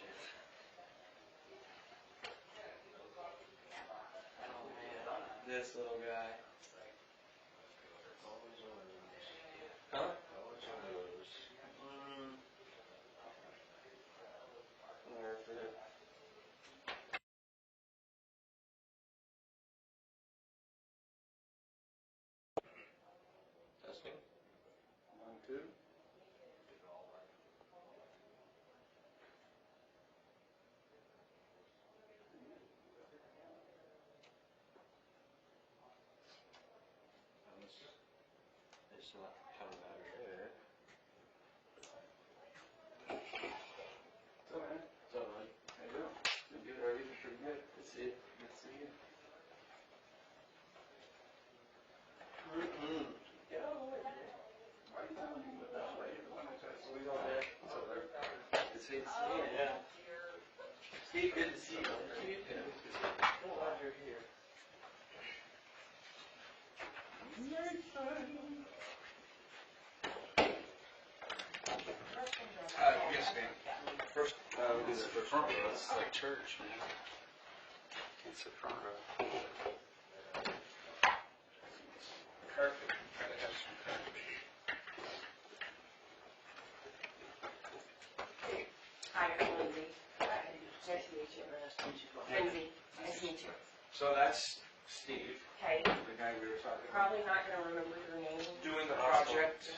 Oh man, this little guy. Huh? Nerf it. Testing. 1, 2. It's not coming out there. What's up, man? What's up, man? How you doing? Doing good, are you? Pretty good. Good to see you. Good to see you. Get out of the way, man. Why are you telling me with that way? You're the one that tries to lead over there. What's up there? Good to see you. Yeah. Steve, good to see you. Good to see you. Come on, you're here. Yes, ma'am. First, we'll do the front row. It's like church, man. It's the front row. Perfect. Try to have some courage. Hi, I'm Lindsey. Nice to meet you. Lindsey, nice to meet you. So that's Steve, Okay. the guy we were talking about. Probably not going to remember your name. Doing the project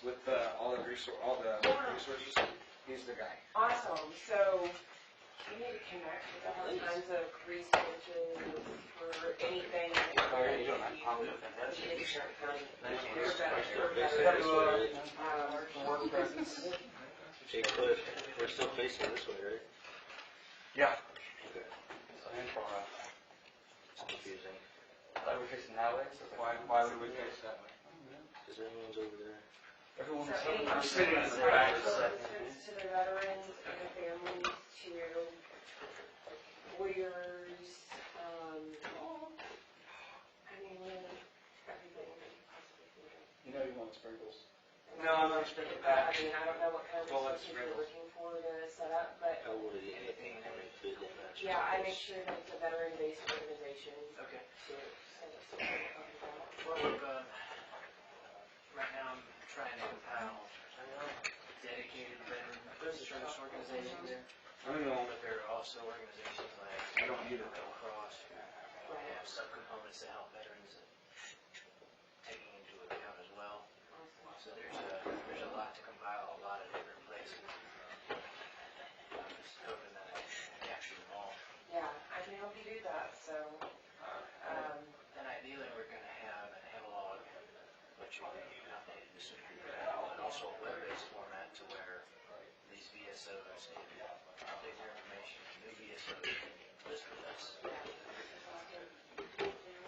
with all the resources. He's the guy. Awesome. So we need to connect with all kinds of resources for anything. Work presence. We're still facing this way, right? Yeah. Okay. It's confusing. We're facing that way, so why would we face that way? Because everyone's over there. Everyone's So any sitting in the back. back. To the veterans and the families, to warriors, I mean, everything that you possibly can do. You know you want sprinkles. No, I'm not sprinkling I that. mean, I don't know what kind of Well, resources you're looking for to set up, but I would have anything that would fit in that. yeah, I make sure that it's a veteran-based organization. Okay. To set up something like that. Well, right now I'm trying to compile dedicated veteran service organizations, I don't know. but there are also organizations like I don't need it. Red Cross who have subcomponents to help veterans and taking into account as well. So there's a lot to compile, a lot of different places. I'm just hoping that I can capture them all. Yeah, I can help you do that, so. And ideally we're going to have an analog, which will be updated to some degree, but also a web-based format to where these VSOs can update their information. New VSOs can list with us.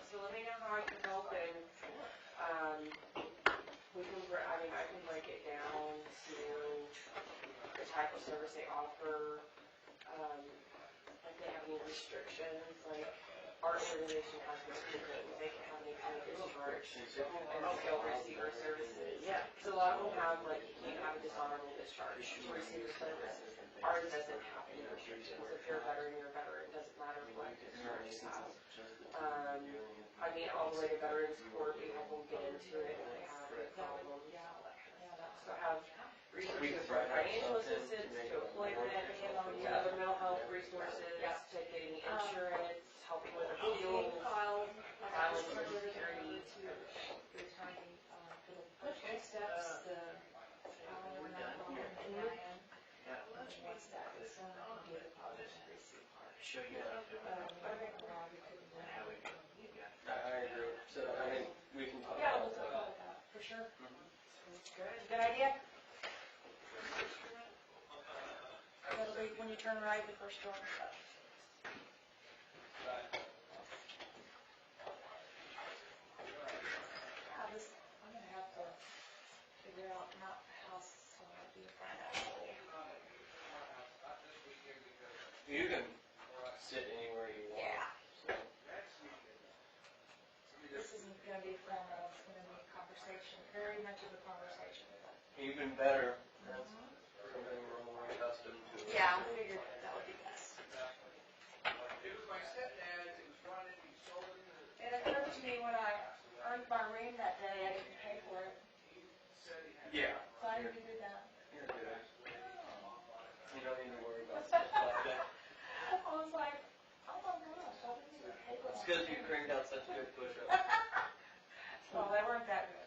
So let me know how I can help, and I can break it down to the type of service they offer, if they have any restrictions, like our organization has restrictions, they can have any kind of discharge and skilled receiver services. Yeah. So a lot of them have, like, you can't have a dishonorable discharge to receiver services. Ours doesn't have any restrictions. If you're a veteran, you're a veteran. It doesn't matter what discharge you have. I mean, all the way to veterans court, we help them get into it if they have any problems. So I have resources for financial assistance, to employment, other mental health resources, to getting insurance, helping with appeals, filing social security. We're done. Yeah. Show you what I'm doing and how we can. I agree. So, I mean, we can talk Yeah, about we'll talk that. about that, for sure. Good idea. That'll be when you turn right, the first door. Yeah, I'm gonna have to figure out not house, so I'll be fine. You can sit anywhere you want. Yeah. So. This isn't gonna be formal, it's gonna be conversation, very much of a conversation. Even better. That's something we're more accustomed to it. Yeah, I figured that would be best. It occurred to me when I earned my ring that day, I didn't pay for it, Yeah. so I didn't do that. You're good. You don't need to worry about stuff like that. I was like, oh my gosh, I didn't even pay for It's it. because you cranked out such good push-ups. Well, they weren't that good.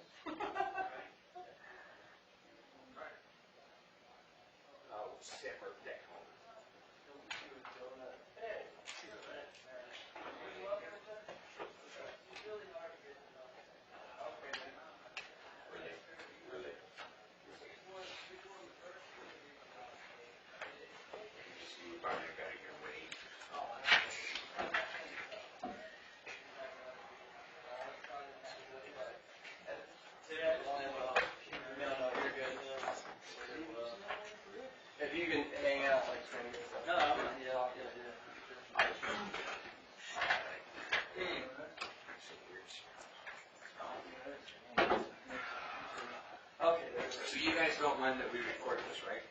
Oh, simmer down. No, you're good. If you can hang out like 20 minutes. No, Okay. So you guys don't mind that we record this, right?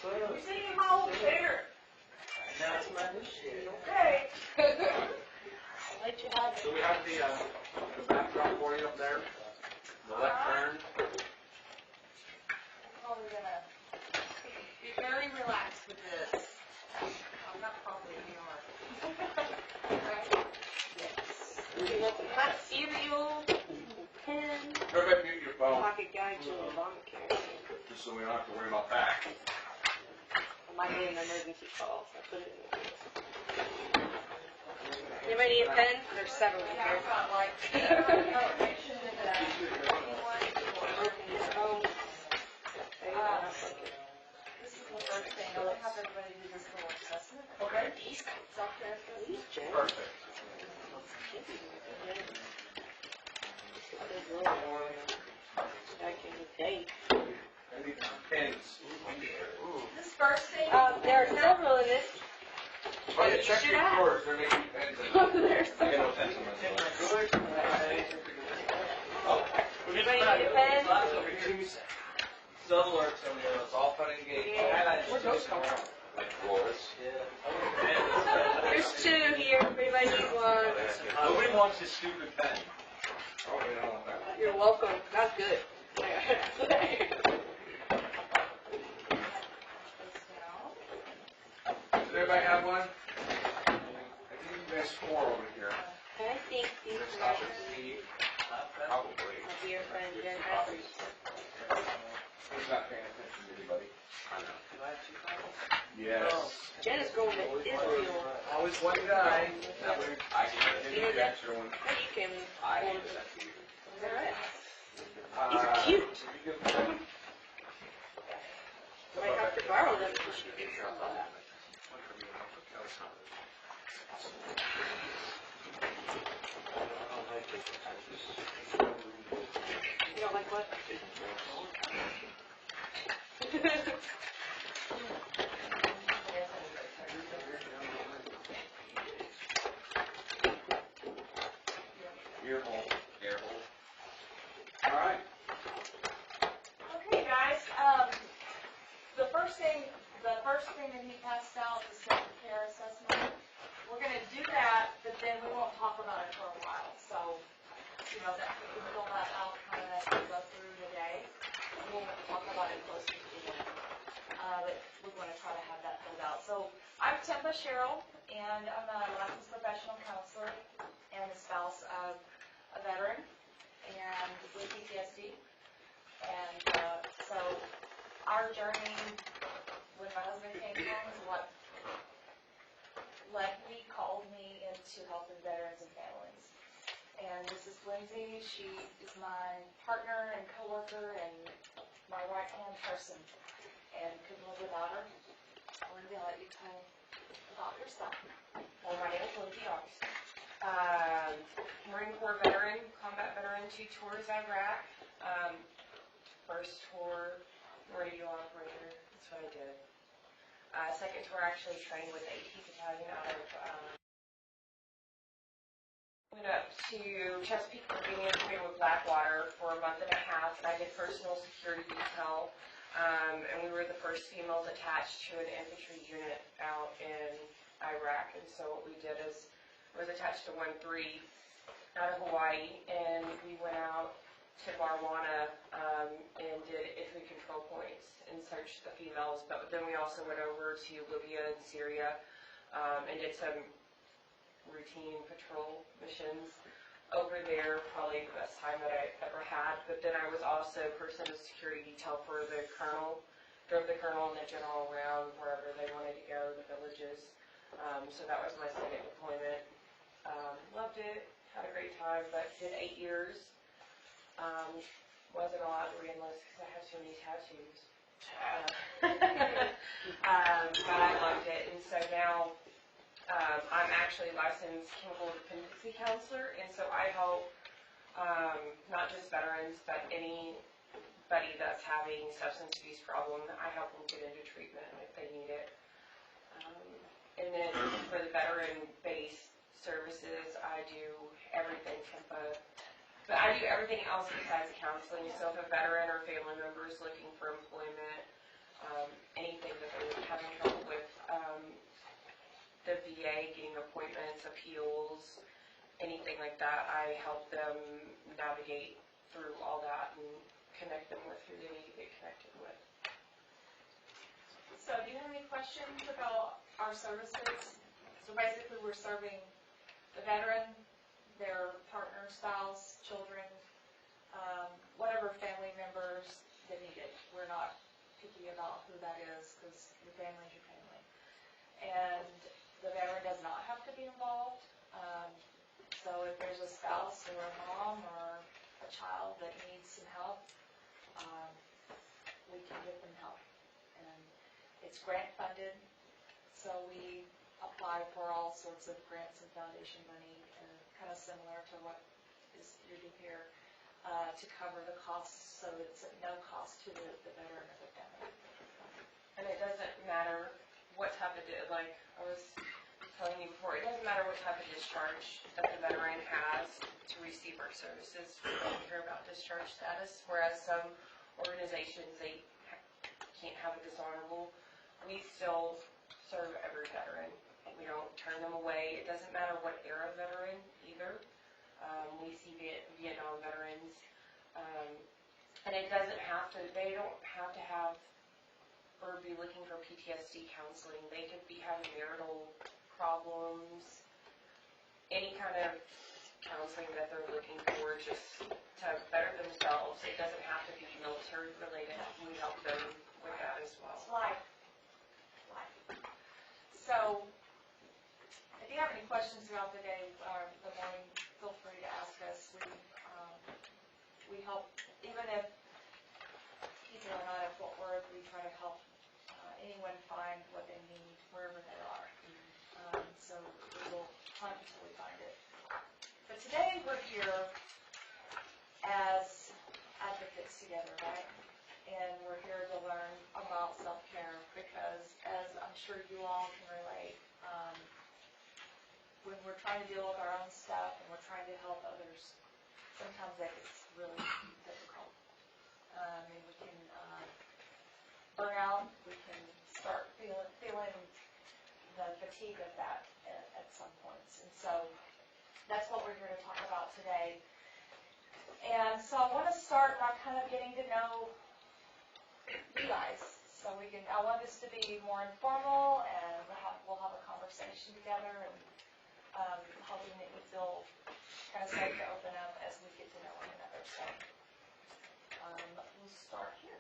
You see him all there. That's my shit. Okay. I'll let you have it. So we have the backdrop for you up there, the left turn. Probably gonna be very relaxed with this. I'm not probably, you are. Right? Yes. You got some hot cereal, pen, Everybody mute your phone, like a guy to Obamacare. just so we don't have to worry about that. I might need an emergency call, so I put it in the case. Anybody need a pen? There's several in Yeah, here. I thought like, make sure that, this is the first thing, I'll have everybody do this little assessment. Okay. He's got something for these, Jen. Perfect. Back in the day. Any pens? This first thing. There are several in this. Oh, yeah, check your drawers, they're making pens in there. There's I got no pens in my drawer. Anybody need a pen? Some works over there, it's all fun and games. Where'd those come from? Drawers. There's two here. If anybody needs one. Nobody wants this stupid pen. Oh, you don't want that. You're welcome. That's good. Does everybody have one? I think there's 4 over here. I think these There's are Tasha Steve, probably. my dear friend Jen has. Who's not paying attention to anybody? I know. Do I have 2 copies? Yes. Jen is going to Israel. Always one guy. That way, I can give you the extra one. Now you can. I handed that to you. Is that right? These are cute. Might have to borrow them because she thinks they're bad. You don't like what? Ear hole. Ear hole. All right. Okay, guys, the first thing that he passed out, the self-care assessment, we're gonna do that, but then we won't talk about it for a while, so, you know, that, we can fill that out kind of as we go through the day. We won't talk about it close to the end, but we're gonna try to have that filled out. So, I'm Tempa Cheryl, and I'm a licensed professional counselor and the spouse of a veteran and with PTSD. And so our journey when my husband came home is what called me into helping veterans and families. And this is Lindsay. She is my partner and coworker and my right-hand person. And couldn't live without her. Lindsay, I'll let you tell about yourself. Well, my name is Lindsey August. Marine Corps veteran, combat veteran, 2 tours Iraq. First tour, radio operator, that's what I did. Second tour, actually trained with 18th Battalion out of went up to Chesapeake, Virginia, to go with Blackwater for a month and a half, and I did personal security detail. And we were the first females attached to an infantry unit out in Iraq. And so what we did is, I was attached to 1-3 out of Hawaii, and we went out to Barwana and did entry control points and searched the females. But then we also went over to Libya and Syria and did some routine patrol missions over there, probably the best time that I ever had. But then I was also person of security detail for the colonel, drove the colonel and the general around wherever they wanted to go, the villages. So that was my second deployment. Loved it, had a great time, but did 8 years. Wasn't allowed to re-enlist because I had too many tattoos. But I loved it, and so now I'm actually a licensed chemical dependency counselor, and so I help not just veterans, but anybody that's having substance abuse problem. I help them get into treatment if they need it. And then for the veteran-based services, I do everything Tempa, but I do everything else besides counseling. So if a veteran or family member is looking for employment, anything that they're having trouble with, the VA, getting appointments, appeals, anything like that, I help them navigate through all that and connect them with who they need to get connected with. So do you have any questions about our services? So basically we're serving the veteran, their partner, spouse, children, whatever family members that need it. We're not picky about who that is because your family's your family. And the veteran does not have to be involved. So if there's a spouse or a mom or a child that needs some help, we can give them help. And it's grant funded, so we apply for all sorts of grants and foundation money, kind of similar to what you do here, to cover the costs, so it's at no cost to the veteran or the family. And it doesn't matter what type of, like I was telling you before, it doesn't matter what type of discharge that the veteran has to receive our services. We don't care about discharge status, whereas some organizations, they can't have a dishonorable. We still serve every veteran. We don't turn them away. It doesn't matter what era veteran either. We see Vietnam veterans, and it doesn't have to, they don't have to have or be looking for PTSD counseling. They could be having marital problems, any kind of counseling that they're looking for just to better themselves. It doesn't have to be military related. We help them with that as well. It's life. So, if you have any questions throughout the day, the morning, feel free to ask us. We help, even if people are not at Fort Worth, we try to help anyone find what they need wherever they are. So we will hunt until we find it. But today we're here as advocates together, right? And we're here to learn about self-care because, as I'm sure you all can relate, when we're trying to deal with our own stuff and we're trying to help others, sometimes that gets really difficult. And we can burn out, we can start feeling the fatigue of that at some points. And so that's what we're here to talk about today. And so I want to start by kind of getting to know you guys. So I want this to be more informal, and we'll have a conversation together, and hoping that you feel kind of safe to open up as we get to know one another. So we'll start here.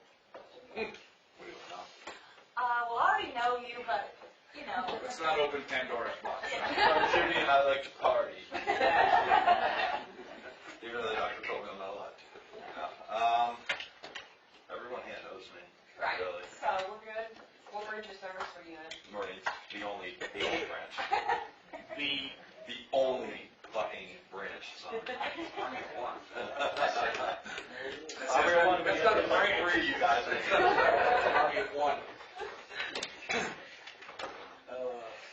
Well, I already know you, but you know. Let's not open Pandora's box. Should be, I like to party. Even though the doctor told me I'm not allowed to. Yeah. Everyone here knows me. Right. Really. So we're good. What branch of service were you in? Marines, the only branch. The only fucking branch, son. That's not a great for you guys. Army of one.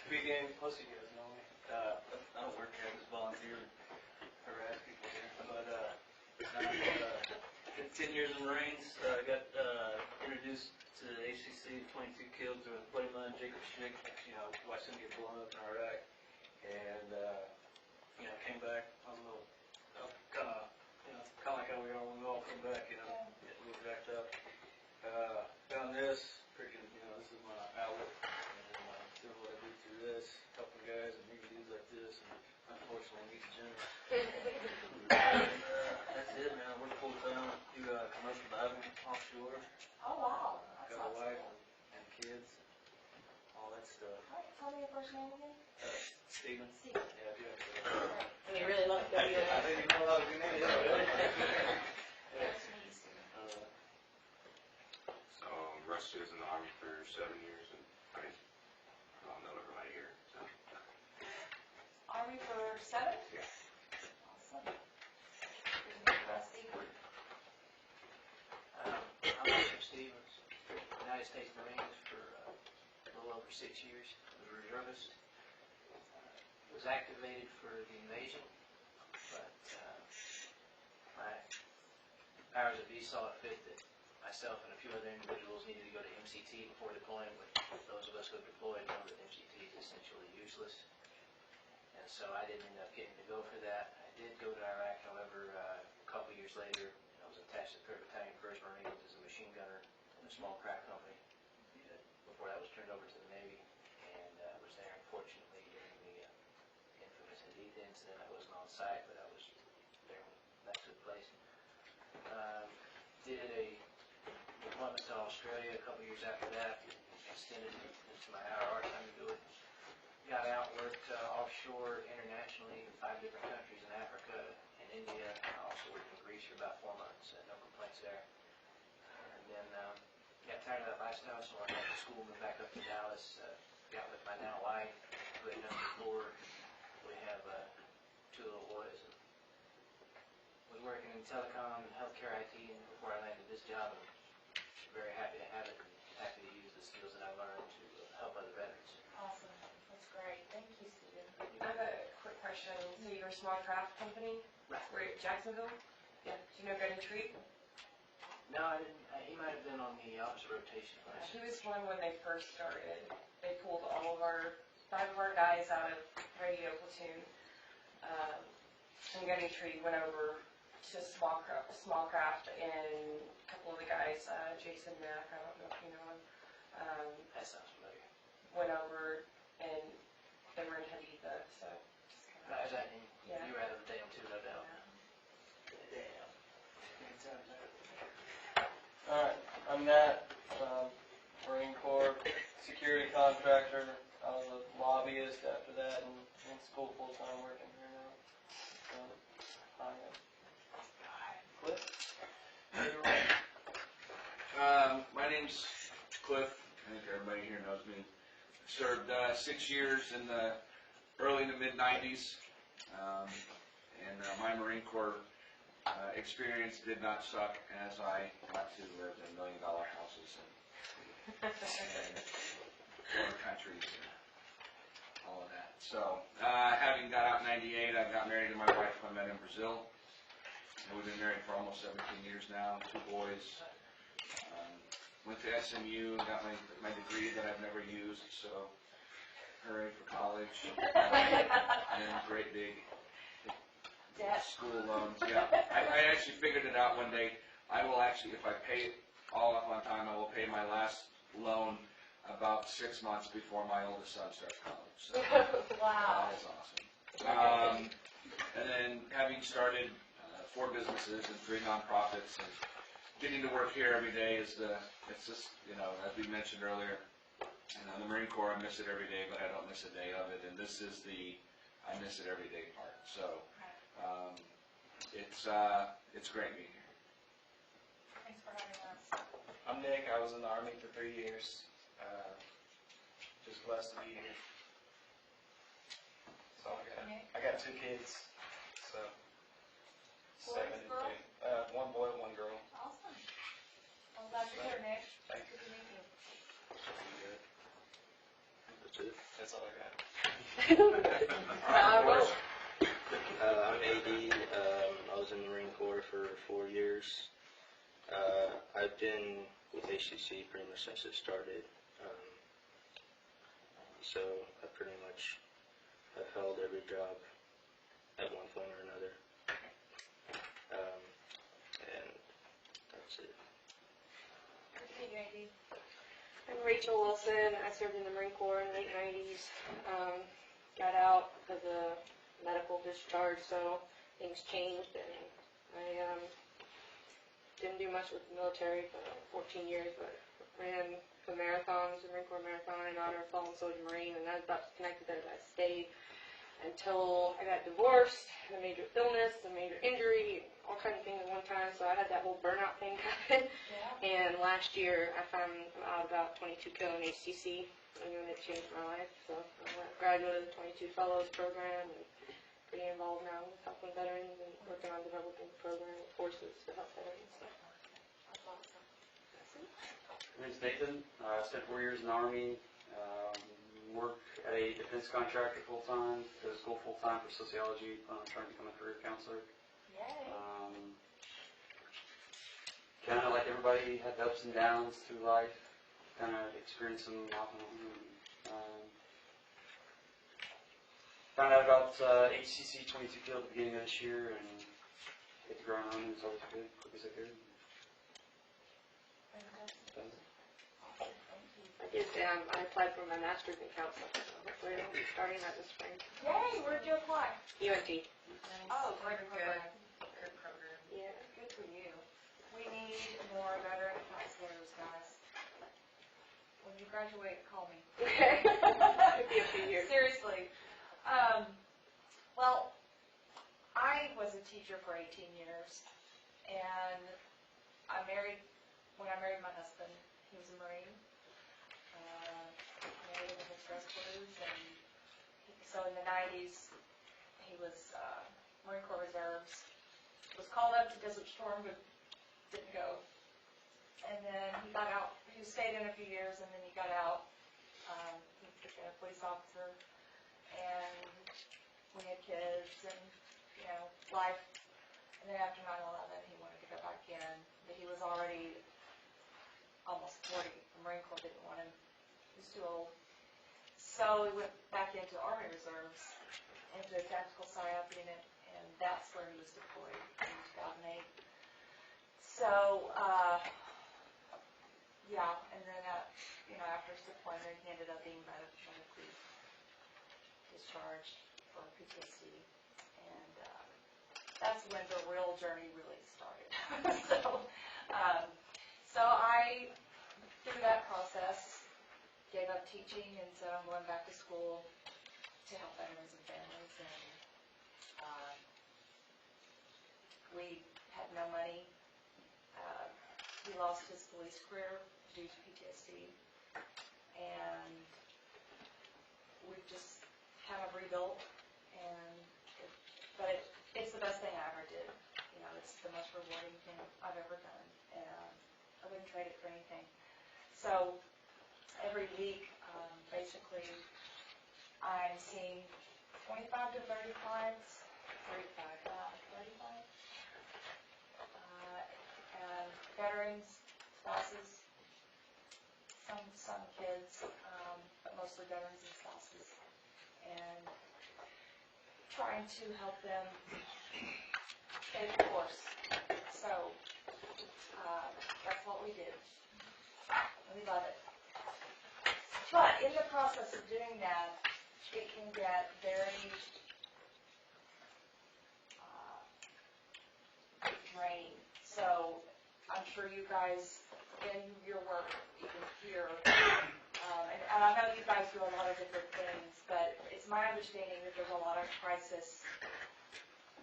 Speaking, most of you guys know me. I don't work here, I just volunteer. In 10 years in Marines, I got introduced to the ACC, 22 kills with a buddy of mine, Jacob Schmick. Watched him get blown up in Iraq. And, came back. I was a little, kind of like how we are when we all come back, get a little jacked up. Found this, freaking, this is my outlet. And doing what I do through this, helping guys and meeting dudes like this. And unfortunately, I meet the general. That's it, man. I work full time, do commercial diving offshore. Oh, wow. That's Got a awesome. wife and kids, all that stuff. All right, tell me your first name again. Steven? Steven. Yeah, I do have to. And you really love I think you know a lot of good names. Nice to meet you, Steven. So Russ is in the Army for 7 years, and I don't know everybody here. So. Army for 7? Yeah. Awesome. Good to meet you, Rusty. I'm Richard Stevens, United States Marines for a little over 6 years. I was a reservist. Was activated for the invasion, but my powers of be saw it fit that myself and a few other individuals needed to go to MCT before deploying, but those of us who have deployed know that MCT is essentially useless. And so I didn't end up getting to go for that. I did go to Iraq, however, a couple years later. I was attached to the 3rd Battalion, 1st Marines as a machine gunner in a small craft company before that was turned over to the Navy, and was there unfortunately during the infamous Hadith incident. I wasn't on site, but I was there when that took place. Did a deployment to Australia a couple years after that, extended into my IRR time to do it. Got out, worked offshore internationally in 5 different countries in Africa and India. I also worked in Greece for about 4 months, no complaints there. And then got tired of that lifestyle, so I went to school, moved back up to Dallas, got with my now wife, who had done it before. We have 2 little boys. And was working in telecom and healthcare IT, and before I landed this job, I'm very happy to have it and happy to use the skills that I learned to help other veterans. Awesome. That's great. Thank you, Steven. I have a quick question. So you're a small craft company? Right. We're at Jacksonville? Yeah. Do you know Gunny Treat? No, I didn't. He might have been on the officer rotation. He was one when they first started. They pulled all of our 5 of our guys out of radio platoon. And Gunny Treat went over to small craft, and a couple of the guys, Jason Mack, I don't know if you know him, That sounds familiar. went over and they were in Haditha, so just kind Right, of. that, Yeah. you were out of the damn too, no doubt. Damn. Alright, I'm Matt, Marine Corps security contractor. I was a lobbyist after that and in school full time working here now. Hi, Cliff? My name's Cliff. I think everybody here knows me. Served 6 years in the early to mid 90s, and my Marine Corps experience did not suck as I got to live in $1 million houses and foreign countries and all of that. So, having got out in 98, I got married to my wife I met in Brazil. And we've been married for almost 17 years now, 2 boys. Went to SMU, got my degree that I've never used, so hooray for college. And great big school loans. Yeah, I actually figured it out one day. I will actually, if I pay it all up on time, I will pay my last loan about 6 months before my oldest son starts college. So Wow. that is awesome. And then having started 4 businesses and 3 nonprofits, and getting to work here every day is it's just, as we mentioned earlier, the Marine Corps, I miss it every day, but I don't miss a day of it, and this is the I miss it every day part. So, it's great being here. Thanks for having us. I'm Nick. I was in the Army for 3 years. Just blessed to be here. So I got 2 kids. So Boy, 7 and girl? 3. 1 boy, 1 girl. Awesome. I'm glad you're here, Nick. Thank Good to meet you. That's all I got. Well, I'm AD. I was in the Marine Corps for 4 HCC pretty much since it started. So I pretty much have held every job at one point or another. And that's it. Hey, Andy. I'm Rachel Wilson. I served in the Marine Corps in the late 90s. Got out of the medical discharge, so things changed, and I didn't do much with the military for 14 years, but ran the marathons, the Marine Corps Marathon in honor of fallen soldier Marine, and I was about to connect with it. I stayed until I got divorced, a major illness, a major injury, all kinds of things at one time, so I had that whole burnout thing happen. Yeah. And last year, I found out about 22 kill in HCC, and it changed my life. So I graduated the 22 Fellows program, and pretty involved now with helping veterans and working on developing the program with forces to help veterans. So That's awesome. My name's Nathan. I spent 4 years in the Army. Work at a defense contractor full-time. Go to school full-time for sociology. Trying to become a career counselor. Yay. Kind of like everybody, had the ups and downs through life. Kind of experienced them off and on. Found out about HCC 22 kill at the beginning of this year, and hit the ground running. It's always good, quick as I could. I applied for my master's in counseling, so hopefully I'll be starting that this spring. Yay, where'd you apply? UNT. Oh, great program. Good program. Yeah. Good for you. We need more veteran counselors, guys. When you graduate, call me. Okay. It'll be a few years. Seriously. Well, I was a teacher for 18 years, and when I married my husband, he was a Marine. Married in the stress blues, and so in the 90s, he was Marine Corps Reserves. Was called up to Desert Storm, but didn't go. And then he got out. He stayed in a few years, and then he got out. He became a police officer, and we had kids, and life. And then after 9/11, he wanted to go back in, but he was already almost 40. The Marine Corps didn't want him. He was too old. So he went back into Army Reserves, into a tactical PSYOP unit, and that's where he was deployed in 2008. So, and then, after his deployment, he ended up being medically discharged for PTSD, and that's when the real journey really started. So I, through that process, gave up teaching and said I'm going back to school to help veterans and families, and we had no money. He lost his police career due to PTSD, and we've just kind of rebuilt, but it's the best thing I ever did. It's the most rewarding thing I've ever done, and I wouldn't trade it for anything. So every week, basically, I'm seeing 25 to 30 clients, 35, and veterans, spouses, some kids, but mostly veterans and spouses, and trying to help them stay the course. So that's what we do. We love it. But in the process of doing that, it can get very draining. So I'm sure you guys, in your work, even here, and I know you guys do a lot of different things, but it's my understanding that there's a lot of crisis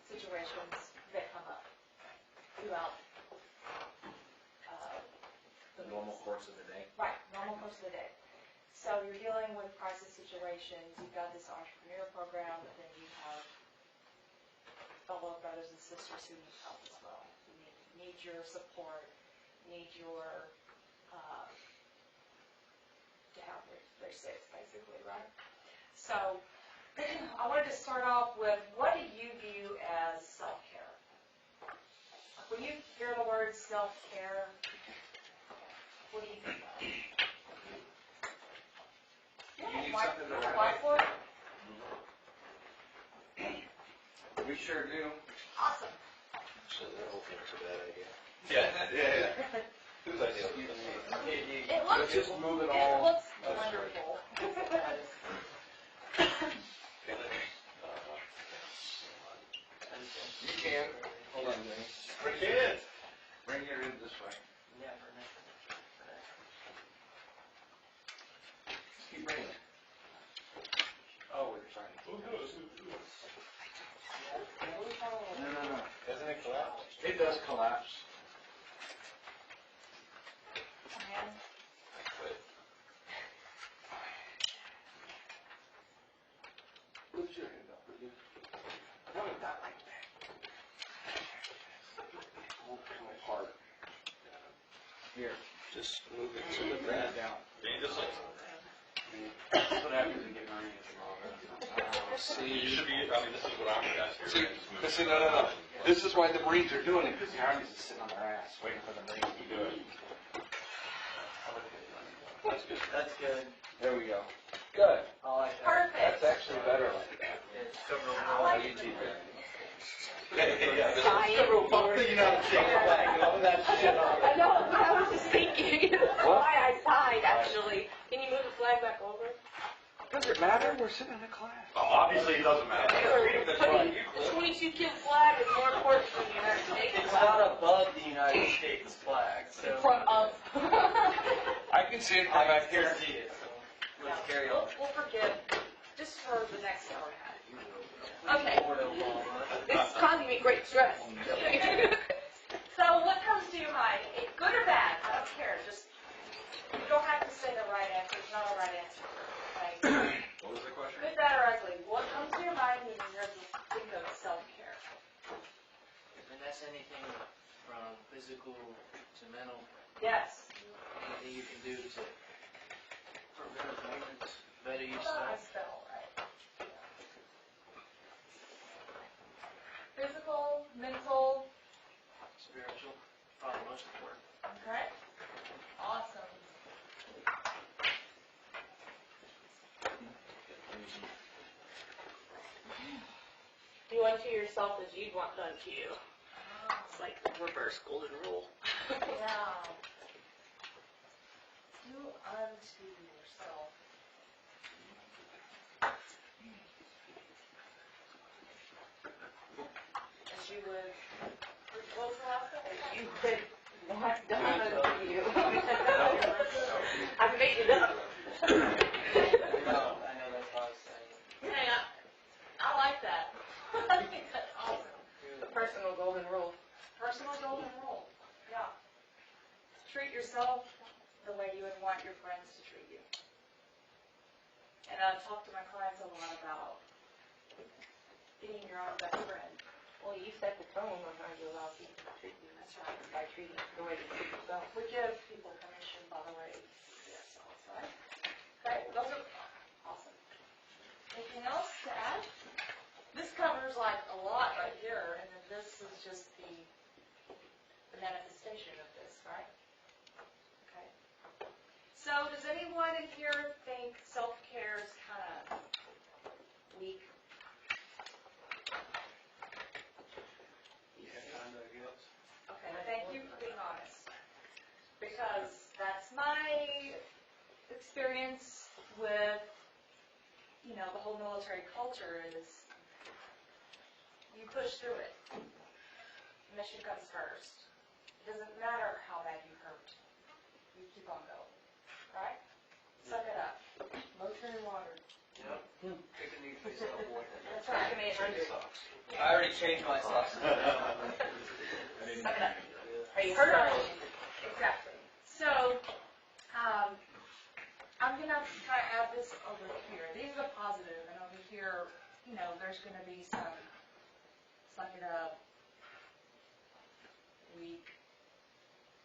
situations that come up throughout The normal course of the day. Right, normal course of the day. So you're dealing with crisis situations, you've got this entrepreneur program, and then you have fellow brothers and sisters who need help as well. Who need your support, need your, to have their six, basically, right? So I wanted to start off with, what do you view as self-care? When you hear the word self-care, What do you think? You need something to write. Whiteboard? We sure do. Awesome. So the whole thing's a bad idea. Yeah. Whose idea? It looks, Just move it it all. looks wonderful. You can. Hold on, Denny. Bring it. Bring your in this way. Yeah, for next. Just keep bringing it. Oh, we're trying to keep No. Doesn't it collapse? It does collapse. Man. Lift your hand up, will you? No, not like that. Won't come apart. Here, Just move it to the bring back. it down. You just like, That's what happens when you get marines involved. you should be, I mean, this is what I'm gonna ask you. See, right? Just move see, it. no. This is why the Marines are doing it, because the Army's is sitting on their ass, waiting for the Marines to do it. That's good. That's good. There we go. Good. I like that. Perfect. That's actually better like that. It's cover I all like the it. Yeah, this is- Cover all the United States flag, all that shit on I it. know, I was just thinking, that's why I signed, actually. Can you move the flag back over? Does it matter? We're sitting in a class. Oh, obviously it doesn't matter. That's right. The 22 flag is more important than the United States It's flag. not above the United States flag, so. In front of. I can see it from I back can here. see it, so let's carry on. We'll forgive, just for the next hour and a half. Okay, this is causing me great stress. So what comes to your mind? Good or bad? I don't care. Just, you don't have to say the right answer. It's not a right answer. Like, What was the question? good, bad, or ugly? What comes to your mind when you think of self-care? And that's anything from physical to mental, Yes. anything you can do to prevent maintenance, better I yourself. spell right. Physical, mental, Spiritual, probably most important. okay? Awesome. Do unto yourself as you'd want done to you. It's like the reverse golden rule. Yeah. Do unto yourself. As you would, what was the last one? You could want done unto you. I made it up. I know that's what I was saying. Hey, I like that. I think that's awesome. The personal golden rule. Personal golden rule. Yeah. Treat yourself the way you would want your friends to treat you. And I talk to my clients a lot about being your own best friend. Well, you set the tone on how you allow people to treat you. That's right. By treating the way you treat yourself. We give people permission by the way we treat ourselves, right? Okay, those are awesome. Anything else to add? This covers like a lot right here, and then this is just the manifestation of this, right? Okay. So does anyone in here think self-care is kind of weak? Yeah, kinda, I guess. Okay, thank you for being honest. Because that's my experience with, you know, the whole military culture is you push through it. Mission comes first. It doesn't matter how bad you hurt. You keep on going, right? Suck it up. Motion and water. Yep. Take a knee for yourself, boy. That's right. I made 100. I already changed my socks. Suck it up. Are you Hurt hurt? on exactly. So, I'm gonna try to add this over here. These are the positive, and over here, you know, there's gonna be some suck it up, weak,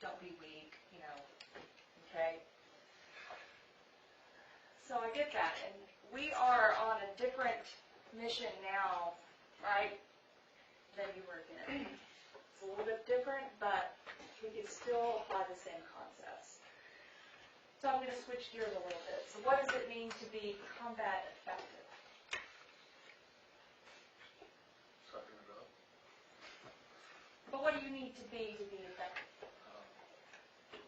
don't be weak, you know, okay? So I get that, and we are on a different mission now, right, than you were then. It's a little bit different, but we can still apply the same concepts. So I'm going to switch gears a little bit. So what does it mean to be combat effective? Sucking it up. But what do you need to be effective?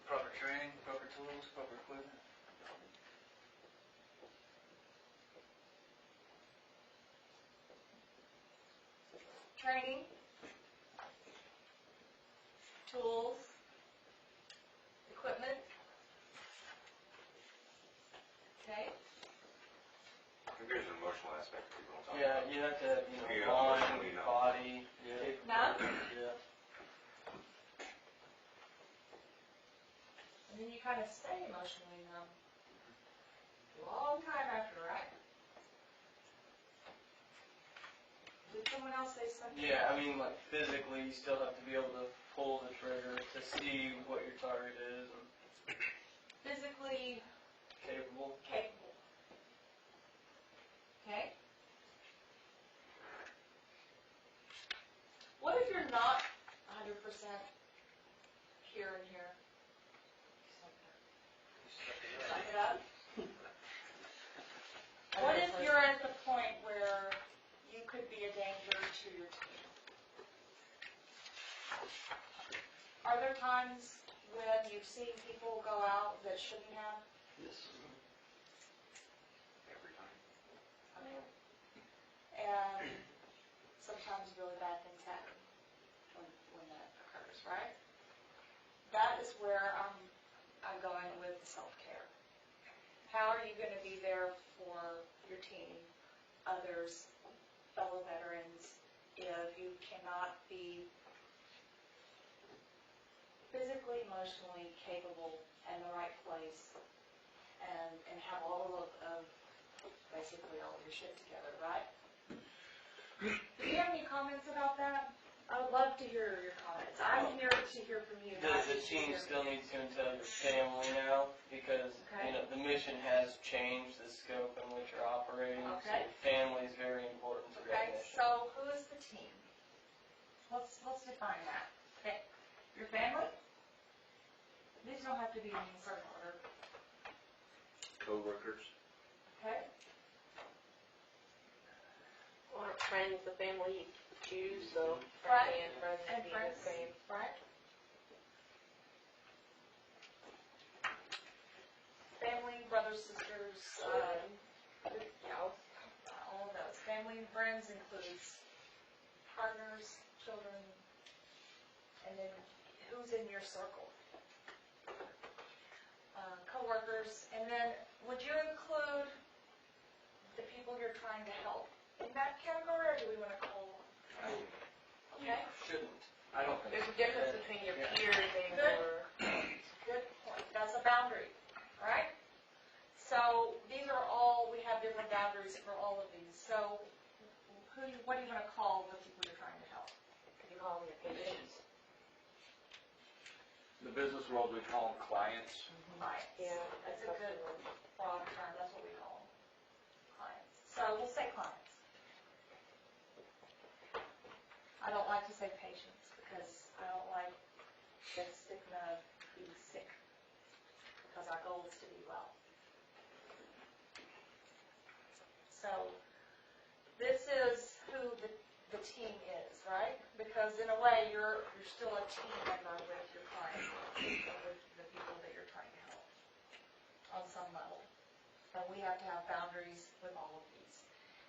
Proper training, proper tools, proper equipment. Training, tools, equipment. Okay. I think there's an emotional aspect that people don't talk Yeah, about. you have to have, Yeah, mind, emotionally numb. body, Numb? yeah. And then you kind of stay emotionally numb. Long time after, right? Did someone else say something? Yeah, I mean, like physically, you still have to be able to pull the trigger to see what your target is and Physically capable. capable. Okay? What if you're not 100% pure in here? Suck it up. What if you're at the point where you could be a danger to your team? Are there times when you've seen people go out that shouldn't have? Yes. Every time. And sometimes really bad things happen when that occurs, right? That is where I'm going with self-care. How are you going to be there for your team, others, fellow veterans, if you cannot be physically, emotionally capable in the right place and have all of basically all of your shit together, right? Do you have any comments about that? I would love to hear your comments. I'm here to hear from you. not The just to team hear still from you. needs to entail your family now because, Okay. the mission has changed the scope in which you're operating. Okay. So family is very important to that Okay, mission. so who is the team? Let's define that. Okay, your family? These don't have to be in any certain order. Co-workers. Okay? Or friends, the family you choose, so Right. family and friends And being friends, the same. right? Family, brothers, sisters, all of those. Family and friends includes partners, children, and then who's in your circle? Co-workers, and then would you include the people you're trying to help in that category, or do we want to call? Okay? Shouldn't. I don't think. There's a difference between your peers and your... Good point. That's a boundary, right? So these are all, we have different boundaries for all of these. So what do you want to call the people you're trying to help? You call them your patients. In the business world, we call them clients. Clients. Yeah, That's a good broad term. That's what we call them. Clients. So we'll say clients. I don't like to say patients because I don't like the stigma of being sick, because our goal is to be well. So this is who the team is, right? Because in a way, you're still a team member with your client, with the people that you're trying to help on some level. And we have to have boundaries with all of these.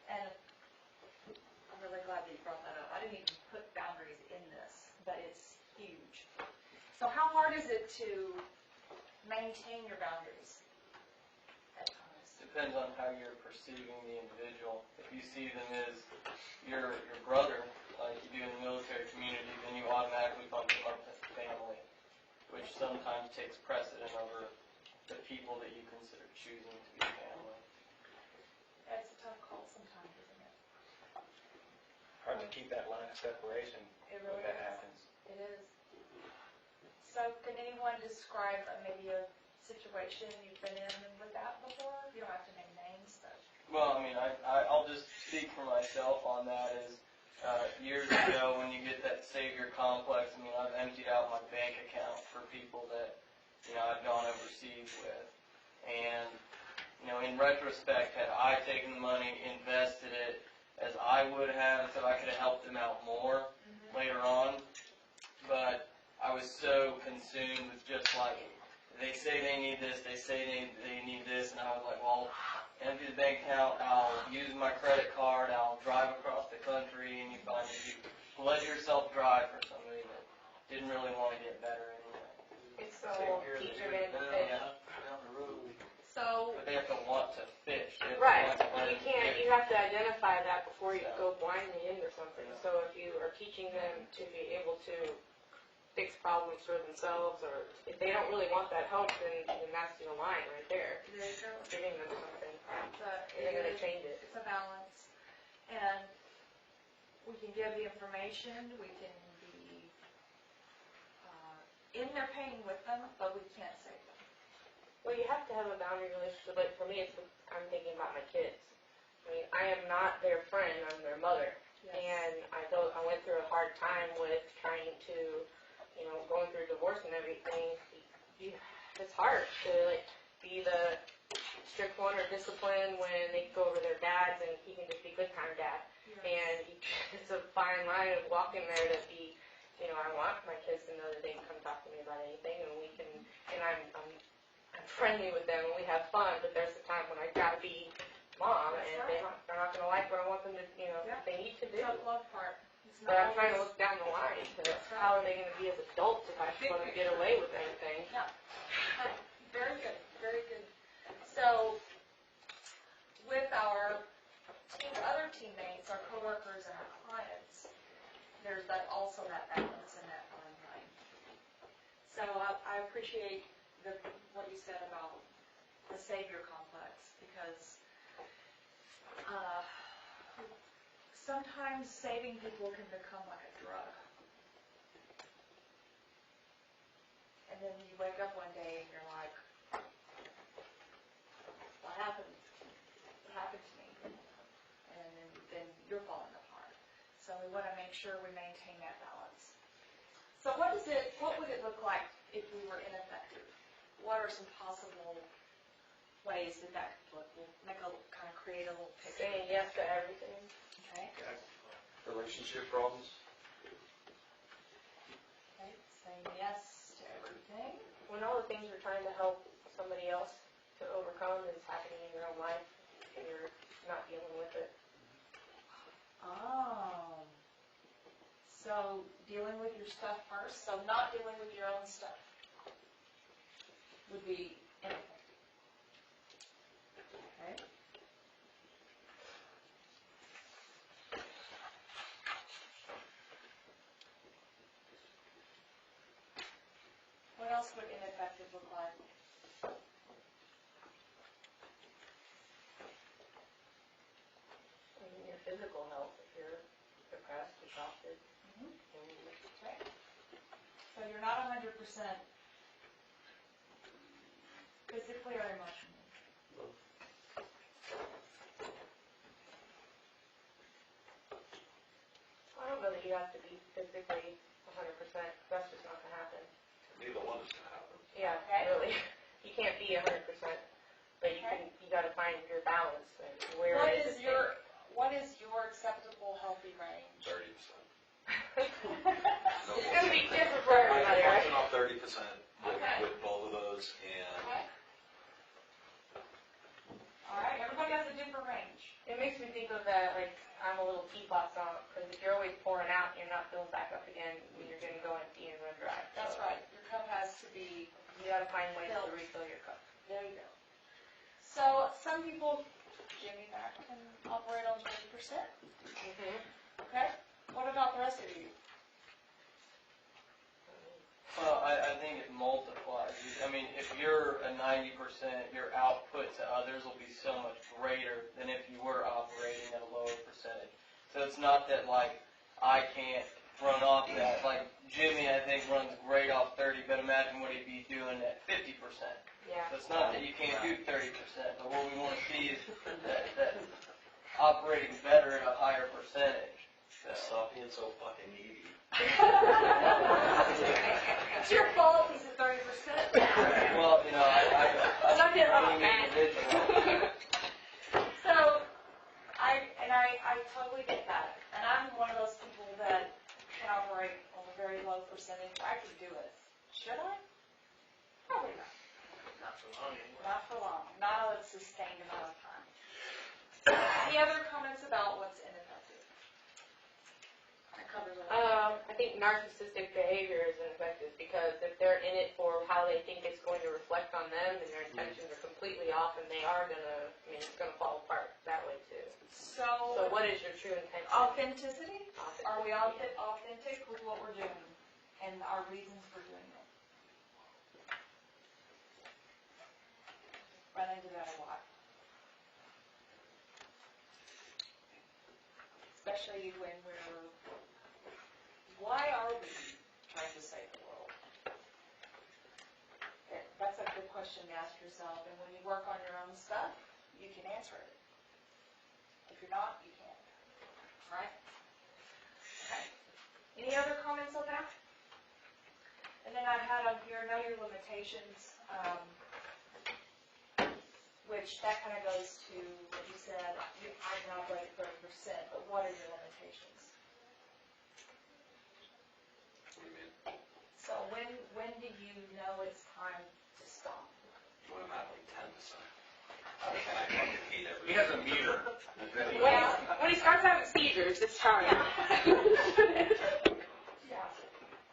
And I'm really glad that you brought that up. I didn't even put boundaries in this, but it's huge. So how hard is it to maintain your boundaries at times? Depends on how you're perceiving the individual. If you see them as your brother, like you do in the military community, then you automatically bump them up as family, which sometimes takes precedent over the people that you consider choosing to be family. It's a tough call sometimes, isn't it? Hard to keep that line of separation It when really that is. happens. It is. So can anyone describe maybe a situation you've been in with that before? You don't have to name names, but. Well, I mean, I'll just speak for myself on that. Is years ago when you get that savior complex, I mean, I've emptied out my bank account for people that, I've gone overseas with. in retrospect, had I taken the money, invested it as I would have, so I could have helped them out more later on. But I was so consumed with just like, they say they need this, they say they need this, and I was like, well, empty the bank account, I'll use my credit card, I'll drive across the country, and you find that you let yourself drive for somebody that didn't really want to get better anyway. It's the whole teacher and fish. So, But they have to want to fish. They have to Right, want to learn you to can't, fish. you have to identify that before you go blindly into something. So if you are teaching them to be able to fix problems for themselves, or if they don't really want that help, then that's your line right there. there you go. Giving them something, It they're gonna is- change it. It's a balance. And we can give the information, we can be in their pain with them, but we can't save them. Well, you have to have a boundary relationship, but for me, I'm thinking about my kids. I mean, I am not their friend, I'm their mother. And I went through a hard time with trying to, going through divorce and everything. It's hard to, like, be the strict one or disciplined when they go over their dads, and he can just be good kind of dad. And it's a fine line of walking there to be, I want my kids to know that they can come talk to me about anything, and I'm friendly with them, and we have fun, but there's a time when I gotta be mom, and they're not gonna like what I want them to, they need to do. Tough love part. It's But I'm not trying to always- look down the line to how are they gonna be as adults if I just let them get away with anything. Yeah. Very good, very good. So, with our other teammates, our coworkers, and our clients, there's also that balance and that fine line. So I appreciate what you said about the savior complex, because sometimes saving people can become like a drug. And then you wake up one day and you're like, what happened? What happened to me? And then you're falling apart. So we want to make sure we maintain that balance. So what would it look like if we were ineffective? What are some possible ways that could look? We'll create a little picture. Saying yes to everything. Okay. Relationship problems? Okay. Saying yes to everything. When all the things you're trying to help somebody else to overcome is happening in your own life, and you're not dealing with it. Oh. So dealing with your stuff first, so not dealing with your own stuff would be ineffective. Okay. What else would ineffective look like? I mean, your physical health, if you're depressed, exhausted. Okay. So you're not 100% physically or emotionally. I don't know that you have to be physically 100%, because that's just not going to happen. Neither one is gonna happen. Yeah, Okay. really. You can't be 100%, but you got to find your balance. And where What is is your acceptable healthy range? 30%. It's going to be different for everybody, I right? function off 30% Okay. with both of those, and Okay. All right, everybody has a different range. It makes me think of that, like, I'm a little teapot song, because if you're always pouring out and you're not filling back up again, you're going to go empty and run dry. That's right. Your cup has to be. You got to find ways to refill your cup. There you go. So some people, Jimmy, that can operate on 20%. Okay. What about the rest of you? Well, I think it multiplies. I mean, if you're a 90%, your output to others will be so much greater than if you were operating at a lower percentage. So it's not that, like, I can't run off that. Like, Jimmy, I think, runs great off 30, but imagine what he'd be doing at 50%. Yeah. So it's not that you can't do 30%, but what we want to see is that operating better at a higher percentage. stop being so fucking needy. It's your fault. He's at 30%. Well, I'm not getting I'm off, an man. individual. I totally get that. And I'm one of those people that can operate on a very low percentage. I could do it. Should I? Probably not. Not for long anymore. Not for long. Not a sustained amount of time. Any other comments about what's ineffective? That covers it. I think narcissistic behavior is ineffective because if they're in it for how they think it's going to reflect on them and their intentions are completely off and they are gonna, I mean, it's gonna fall apart that way too. So So, what is your true intention? authenticity? Are we authentic with what we're doing and our reasons for doing it? Run into that a lot. Especially when why are we trying to save the world? That's a good question to ask yourself, and when you work on your own stuff, you can answer it. If you're not, you can't. Right? Okay. Any other comments on that? And then I had up here, know your limitations, which that kind of goes to what you said, I can operate 30%, but what are your limitations? What do you mean? So when do you know it's time to stop? When I'm at like 10%. And I fucking hate everything. He has a meter. When he starts having seizures, it's time. Yeah.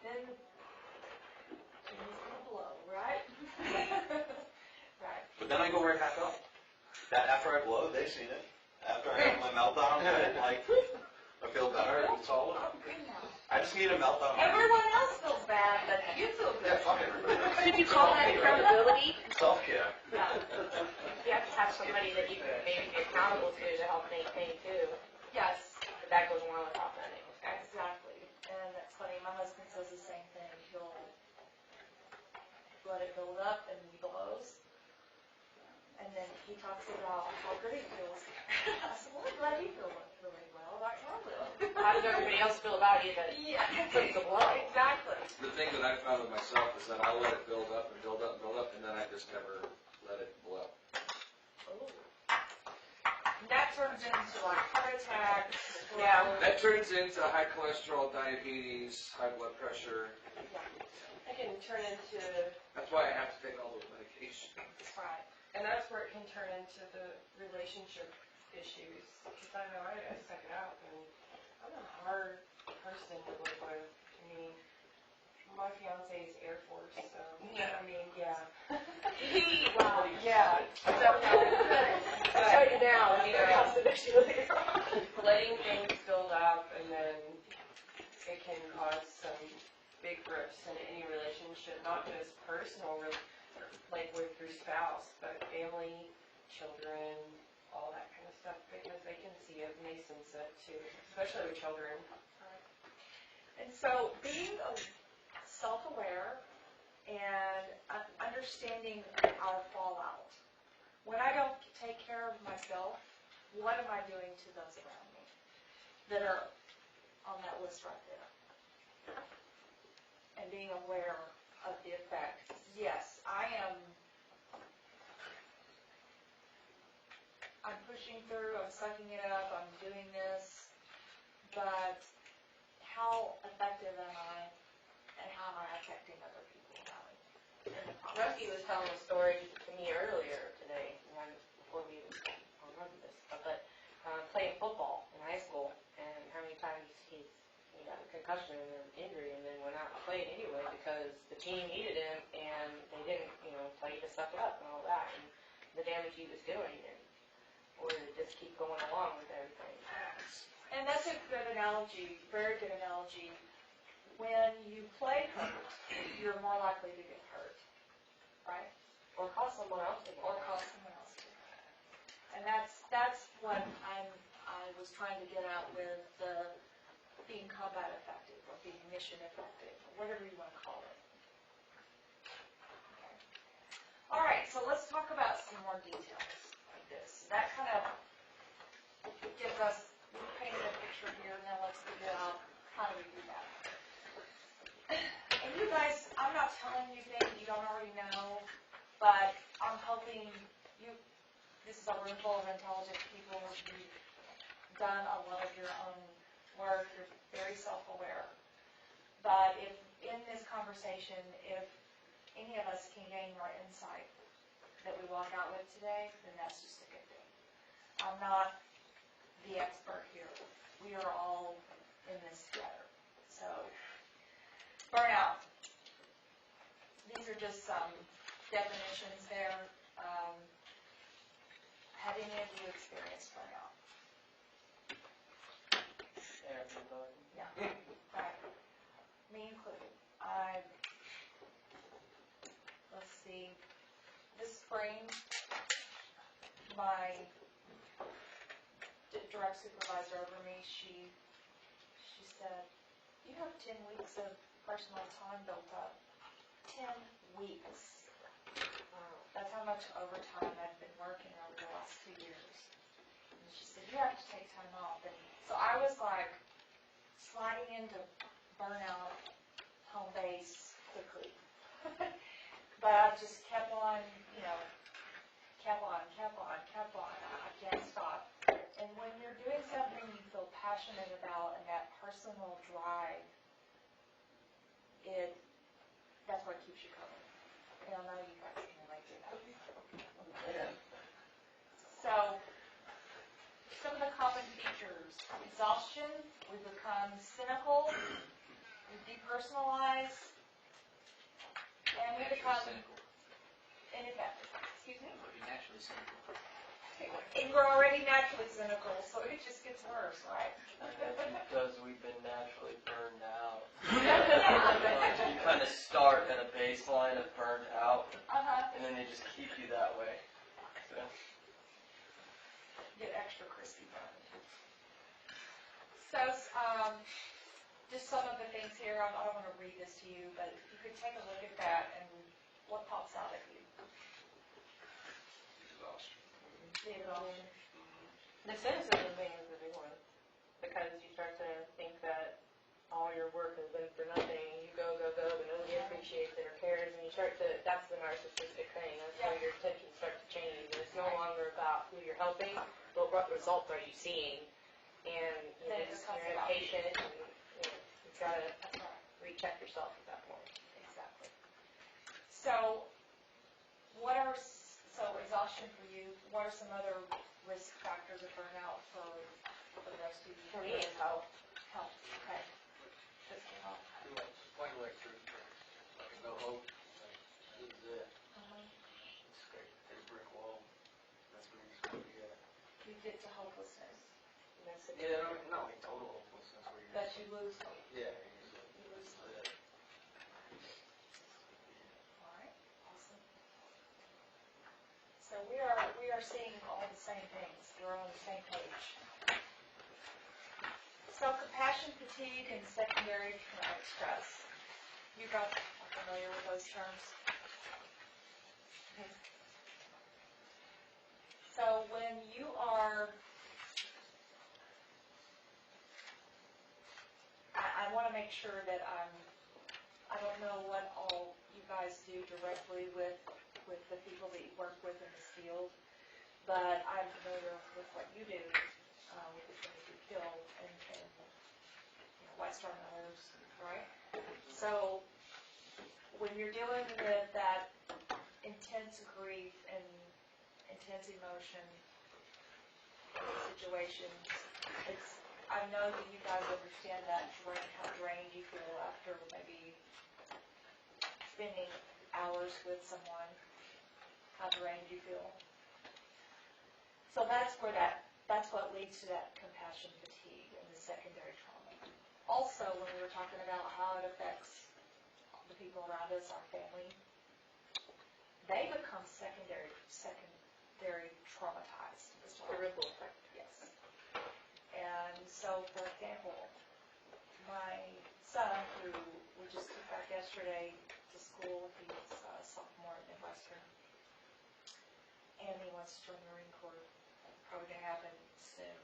Then he's gonna blow, right? Right. But then I go right back up. That after I blow, they've seen it. After I have my meltdown, like, I feel better, it's all over. I'm good now. I just need a meltdown. Everyone else feels bad, but you feel Yeah, good. fuck everybody. Should you call that accountability? Self-care. Yeah. You have to have somebody that you can maybe be accountable to help maintain too. Yes, But that goes more with authentic. exactly. And that's funny, my husband says the same thing. He'll let it build up and he blows. And then he talks about how good he feels. I said, well, I'm glad you feel really well about your will. How does everybody else feel about you that Yeah. puts the blow? Exactly. The thing that I found with myself is that I'll let it build up and build up and build up, and then I just never let it blow. That turns into like heart attacks. Yeah. That turns into high cholesterol, diabetes, high blood pressure. It can turn into, That's why I have to take all those medications. Right. and that's where it can turn into the relationship issues. Because I know I stuck it out, and I'm a hard person to live with. I mean, my fiance is Air Force, so, I mean, yeah. Wow. Yeah. So, Shut you down, you know, that's the issue later on. letting things build up, and then it can cause some big rifts in any relationship, not just personal, like with your spouse, but family, children, all that kind of stuff, because they can see it and they sense it too, especially with children. And so being self-aware and understanding our fallout. When I don't take care of myself, what am I doing to those around me that are on that list right there? And being aware of the effect. Yes, I'm pushing through, I'm sucking it up, I'm doing this, but how effective am I and how am I affecting other people around me? Rusty was telling a story to me earlier today, before we remember this, but playing football in high school, and how many times he got a concussion or injury, and then went out and played anyway because the team needed him, and they didn't, tell you to suck it up and all that, and the damage he was doing, or to just keep going along with everything. And that's a good analogy, very good analogy. When you play hurt, you're more likely to get hurt, right? Or cause someone else to get Or cause someone else to. And that's what I was trying to get at with the being combat effective or being mission effective, or whatever you want to call it. Okay. All right, so let's talk about some more details like this. That kind of gives us, we painted a picture here, now let's figure out how do we do that. And you guys, I'm not telling you things you don't already know, but I'm hoping you, this is a room full of intelligent people, you done a lot of your own work, you're very self-aware. But if, in this conversation, if any of us can gain more insight that we walk out with today, then that's just a good thing. I'm not the expert here. We are all in this together. So, burnout. These are just some definitions there. Have any of you experienced burnout? Everybody. Yeah. Right. Me included. Let's see. This spring, my direct supervisor over me, she said, you have 10 weeks of personal time built up. 10 weeks. That's how much overtime I've been working over the last 2 years. And she said, you have to take time off. And so I was like sliding into burnout home base quickly. But I just kept on, kept on. I can't stop. And when you're doing something you feel passionate about and that personal drive, that's what keeps you going. And I know you guys can relate to that. Yeah. So, some of the common features: exhaustion, we become cynical, we depersonalize, and we become ineffective. Excuse me? You're naturally cynical. And we're already naturally cynical, so it just gets worse, right? And that's because we've been naturally burned out. Yeah. You kind of start at a baseline of burned out, Uh-huh. and then they just keep you that way. So. Get extra crispy burned. So, just some of the things here, I don't want to read this to you, but you could take a look at that and what pops out at you. The exhaustion. The cynicism thing is a big one, because you start to think that all your work has been for nothing, you go, but nobody appreciates it or cares, and you start to, that's the narcissistic thing, that's how your intentions start to change, and it's no longer about who you're helping, but what results are you seeing, and Then it becomes you're about impatient, and you've got to recheck yourself at that point. Exactly. So, exhaustion for you, what are some other risk factors of burnout for the rest of you? For me, it's health. Health, okay. Physical health. Like through, like no hope, like, this is it. It's great, hit a brick wall, that's what he's going to get. You get to hopelessness. That's it. Yeah, not like total hopelessness where you're. That you lose hope. Yeah. You lose hope. All right, awesome. So we are seeing all the same things. We're on the same page. So compassion fatigue and secondary traumatic stress. You guys are familiar with those terms? Okay. So when you are, I want to make sure that I don't know what all you guys do directly with the people that you work with in this field, but I'm familiar with what you do with the Trinity Kill and White Star Millers, right? So when you're dealing with that intense grief and intense emotion situations, I know that you guys understand that how drained you feel after maybe spending hours with someone, how drained you feel. So that's what leads to that compassion fatigue and the secondary trauma. Also, when we were talking about how it affects the people around us, our family, they become secondary traumatized as well. The ripple effect. Yes. And so, for example, my son, who we just took back yesterday to school, he's a sophomore at Midwestern, and he wants to join the Marine Corps. Probably going to happen soon.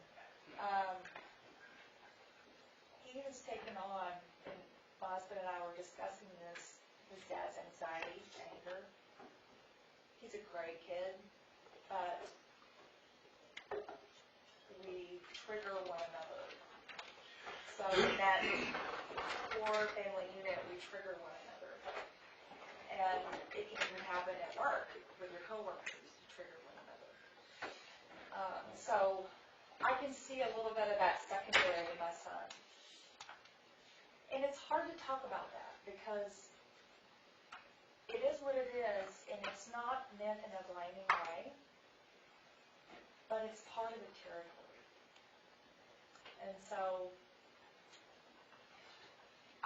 He has taken on, and my husband and I were discussing this, his dad's anxiety, anger. He's a great kid, but we trigger one another. So in that core family unit, we trigger one another. And it can even happen at work with your coworkers, you trigger one another. So I can see a little bit of that secondary in my son. And it's hard to talk about that because it is what it is, and it's not meant in a blaming way, but it's part of the territory. And so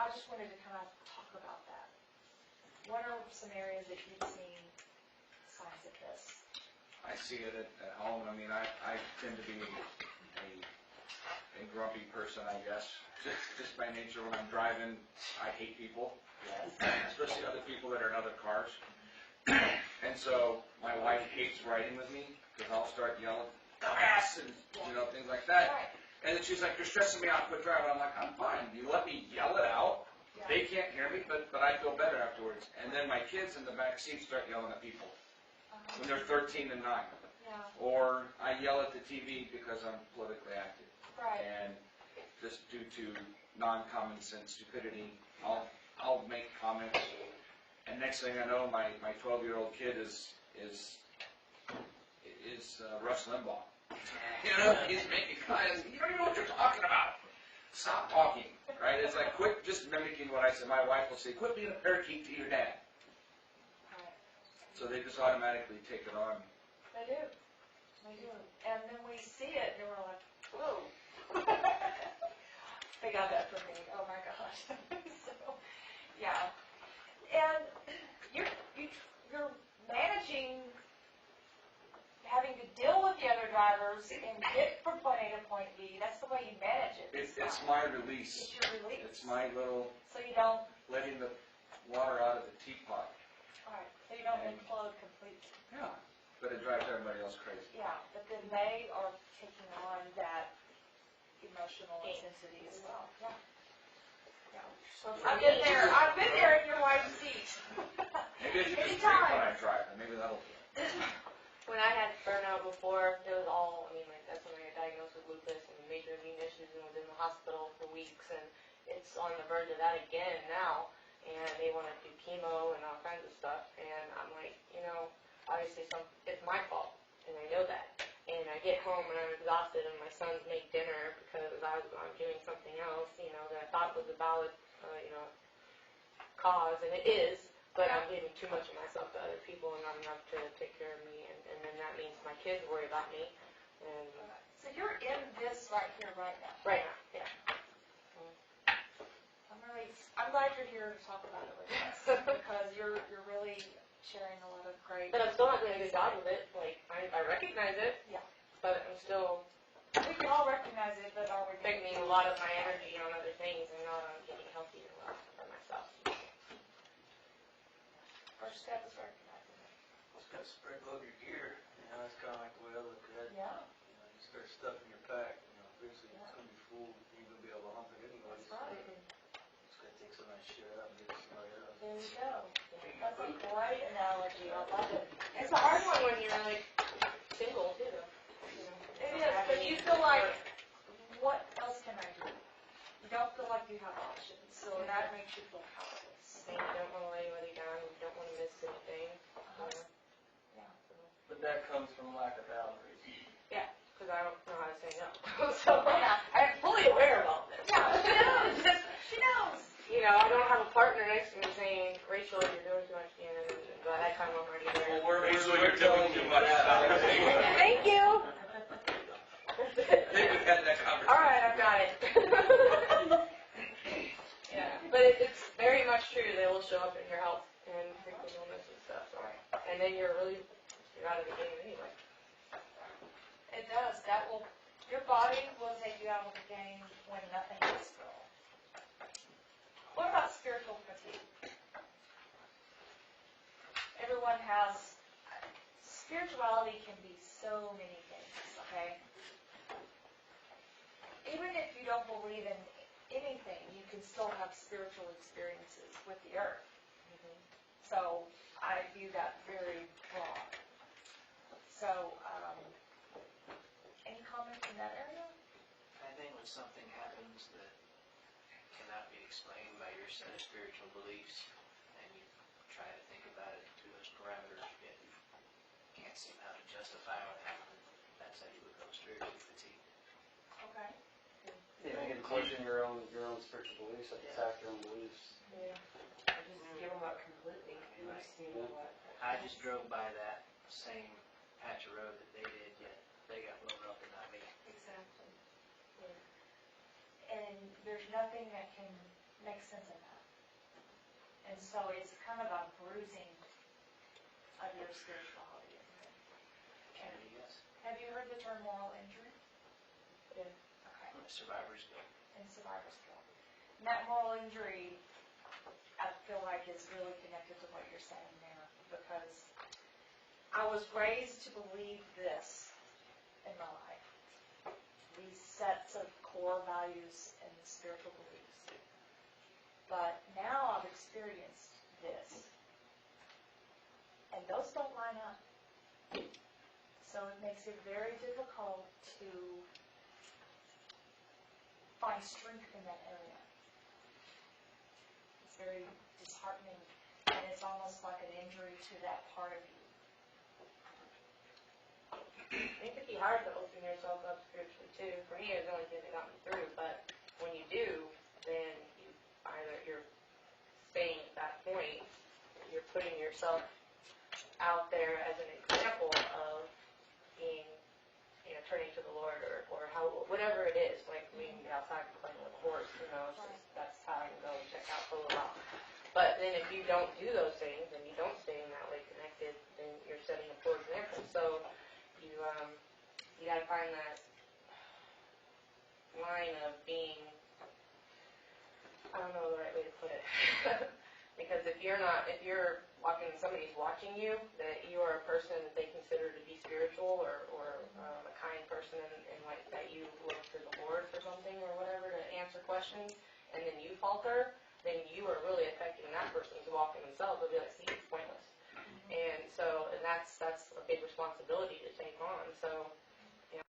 I just wanted to kind of talk about that. What are some areas that you've seen signs of this? I see it at home. I mean, I tend to be a grumpy person, I guess. Just by nature, when I'm driving, I hate people, especially other people that are in other cars. And so my wife hates riding with me because I'll start yelling, dumbass, and things like that. And then she's like, you're stressing me out, quit driving. I'm like, I'm fine. You let me yell it out. They can't hear me, but I feel better afterwards. And then my kids in the back seat start yelling at people when they're 13 and 9. Or I yell at the TV because I'm politically active. Right. And just due to non-common sense stupidity, I'll make comments. And next thing I know, my 12-year-old kid is Rush Limbaugh. He's making comments. You don't even know what you're talking about. Stop talking. Right? It's like, quit just mimicking what I said. My wife will say, quit being a parakeet to your dad. Right. So they just automatically take it on. They do. They do. And then we see it, and we're like, whoa. They got that from me. Oh, my gosh. So, yeah. And you're managing having to deal with the other drivers and get from point A to point B. That's the way you manage it. It's my release. It's your release. It's my little So you don't, letting the water out of the teapot. right, so you don't implode completely. Yeah. But it drives everybody else crazy. Yeah, but then they are taking on that emotional intensity as well. Yeah. Yeah. So for I've me, been there in your wife's seat. Maybe I should just drink Anytime. when I drive, and maybe that'll do it. when I had burnout before, it was all, that's when I got diagnosed with lupus and major immune issues and was in the hospital for weeks, and it's on the verge of that again now, and they want to do chemo and all kinds of stuff, and I'm like, obviously it's my fault, and I know that. And I get home and I'm exhausted, and my sons make dinner because I'm doing something else, that I thought was a valid, cause, and it is, but I'm giving too much of myself to other people and not enough to take care of me, and then that means my kids worry about me. And So you're in this right here, right now. right now, yeah. I'm glad you're here to talk about it with us because you're really sharing a lot of great. But I'm still not doing a good job with it. Like, I recognize it. Yeah. But I'm still We can all recognize it, but are we spending a lot of my energy on other things and not on getting healthy and well for myself. First step is recognizing it. Just gotta sprinkle up your gear. It's kind of like the way I look at it. Yeah. You start stuffing your pack. Eventually it's gonna be full. You're gonna be able to hump it anyways. That's right. Just gotta take some of that shit out and give it to somebody else. There you go. That's a great analogy. I love it. It's a hard one when you're like single too. It is, but you feel like, what else can I do? You don't feel like you have options, so that makes you feel powerless. And you don't want to let anybody down. You don't want to miss anything. Yeah. But that comes from lack of boundaries. Because I don't know how to say no. So I'm fully aware of all this. Yeah, she knows. She knows. I don't have a partner next to me saying, Rachel, you're doing too much, but that time I'm already there. Rachel, you're doing too much. Thank you. I think we've had that conversation. All right, I've got it. Yeah, but it's very much true. They will show up in your health and frequent illness and stuff. So. And then you're out of the game anyway. It does. Your body will take you out of the game when nothing else will. What about spiritual fatigue? Everyone has, spirituality can be so many things, okay? Even if you don't believe in anything, you can still have spiritual experiences with the earth. So I view that very broad. So, any comments in that area? when something happens that cannot be explained by your set of spiritual beliefs, and you try to think about it through those parameters, yet you can't seem how to justify what happened, that's how you become spiritually fatigued. Okay. Yeah, you can question your own spiritual beliefs, attack your own beliefs. Yeah. Or just give them up completely. You know what? I just drove by that same patch of road that they did, yet they got blown up and not me. Exactly. And there's nothing that can make sense of that. And so it's kind of a bruising of your spirituality, isn't it? Kennedy, yes. Have you heard the term moral injury? Yeah. Okay. Survivor's guilt. And survivor's guilt. And that moral injury, I feel like is really connected to what you're saying there, because I was raised to believe this in my life. These sets of core values and spiritual beliefs. But now I've experienced this. And those don't line up. So it makes it very difficult to find strength in that area. It's very disheartening, and it's almost like an injury to that part of you. It could be hard to open yourself up spiritually too. For me, it's the only thing that got me through. But when you do, then you either you're staying at that point, you're putting yourself out there as an example of being, turning to the Lord, or how whatever it is. Like we can be outside playing with a horse, it's just, that's how I can go and check out for a little while. But then if you don't do those things and you don't stay in that way connected, then you're setting a poor example. So you got to find that line of being, I don't know the right way to put it. Because if you're somebody's watching you, that you are a person that they consider to be spiritual or a kind person and like that you look to the Lord for something or whatever to answer questions, and then you falter, then you are really affecting that person's walk in themselves. They'll be like, see, it's pointless. And so, and that's a big responsibility to